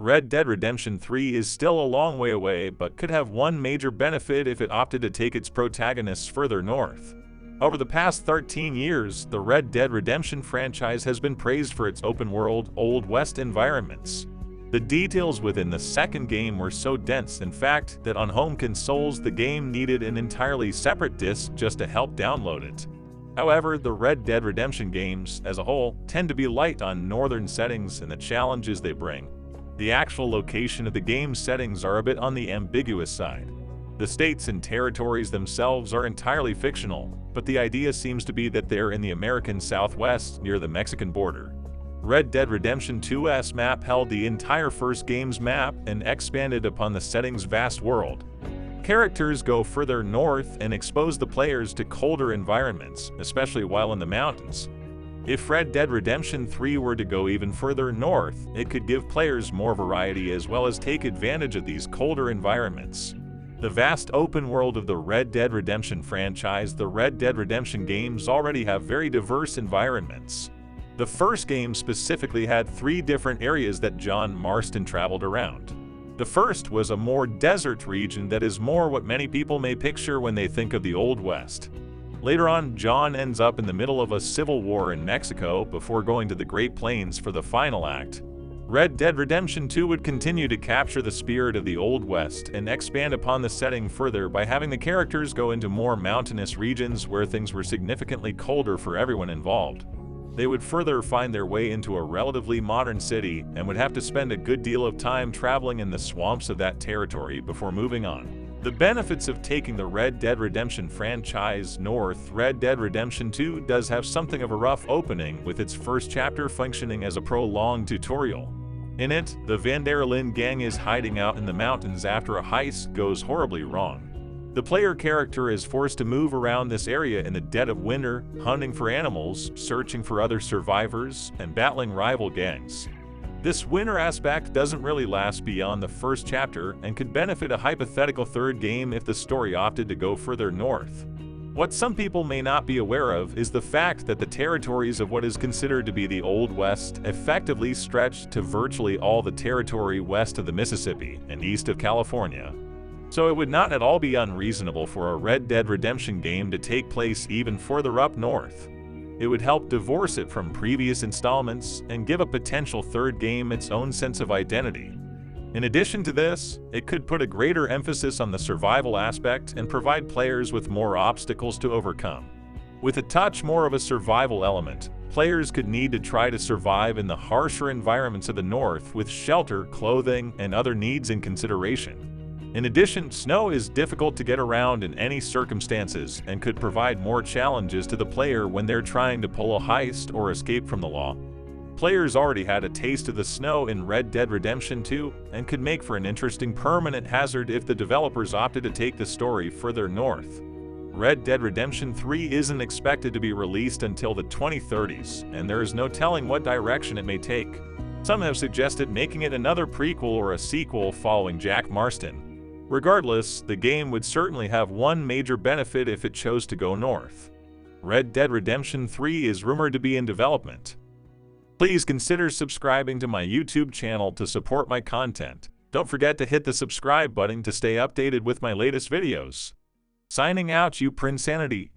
Red Dead Redemption 3 is still a long way away, but could have one major benefit if it opted to take its protagonists further north. Over the past 13 years, the Red Dead Redemption franchise has been praised for its open-world, Old West environments. The details within the second game were so dense, in fact, that on home consoles the game needed an entirely separate disc just to help download it. However, the Red Dead Redemption games, as a whole, tend to be light on northern settings and the challenges they bring. The actual location of the game's settings are a bit on the ambiguous side. The states and territories themselves are entirely fictional, but the idea seems to be that they're in the American Southwest near the Mexican border. Red Dead Redemption 2's map held the entire first game's map and expanded upon the setting's vast world. Characters go further north and expose the players to colder environments, especially while in the mountains. If Red Dead Redemption 3 were to go even further north, it could give players more variety as well as take advantage of these colder environments. The vast open world of the Red Dead Redemption franchise, the Red Dead Redemption games already have very diverse environments. The first game specifically had 3 different areas that John Marston traveled around. The first was a more desert region that is more what many people may picture when they think of the Old West. Later on, John ends up in the middle of a civil war in Mexico before going to the Great Plains for the final act. Red Dead Redemption 2 would continue to capture the spirit of the Old West and expand upon the setting further by having the characters go into more mountainous regions where things were significantly colder for everyone involved. They would further find their way into a relatively modern city and would have to spend a good deal of time traveling in the swamps of that territory before moving on. The benefits of taking the Red Dead Redemption franchise north. Red Dead Redemption 2 does have something of a rough opening, with its first chapter functioning as a prolonged tutorial. In it, the Van der Linde gang is hiding out in the mountains after a heist goes horribly wrong. The player character is forced to move around this area in the dead of winter, hunting for animals, searching for other survivors, and battling rival gangs. This winter aspect doesn't really last beyond the first chapter and could benefit a hypothetical third game if the story opted to go further north. What some people may not be aware of is the fact that the territories of what is considered to be the Old West effectively stretch to virtually all the territory west of the Mississippi and east of California. So it would not at all be unreasonable for a Red Dead Redemption game to take place even further up north. It would help divorce it from previous installments and give a potential third game its own sense of identity. In addition to this, it could put a greater emphasis on the survival aspect and provide players with more obstacles to overcome. With a touch more of a survival element, players could need to try to survive in the harsher environments of the north with shelter, clothing, and other needs in consideration. In addition, snow is difficult to get around in any circumstances and could provide more challenges to the player when they're trying to pull a heist or escape from the law. Players already had a taste of the snow in Red Dead Redemption 2 and could make for an interesting permanent hazard if the developers opted to take the story further north. Red Dead Redemption 3 isn't expected to be released until the 2030s, and there is no telling what direction it may take. Some have suggested making it another prequel or a sequel following Jack Marston. Regardless, the game would certainly have one major benefit if it chose to go north. Red Dead Redemption 3 is rumored to be in development. Please consider subscribing to my YouTube channel to support my content. Don't forget to hit the subscribe button to stay updated with my latest videos. Signing out, PrinSanity.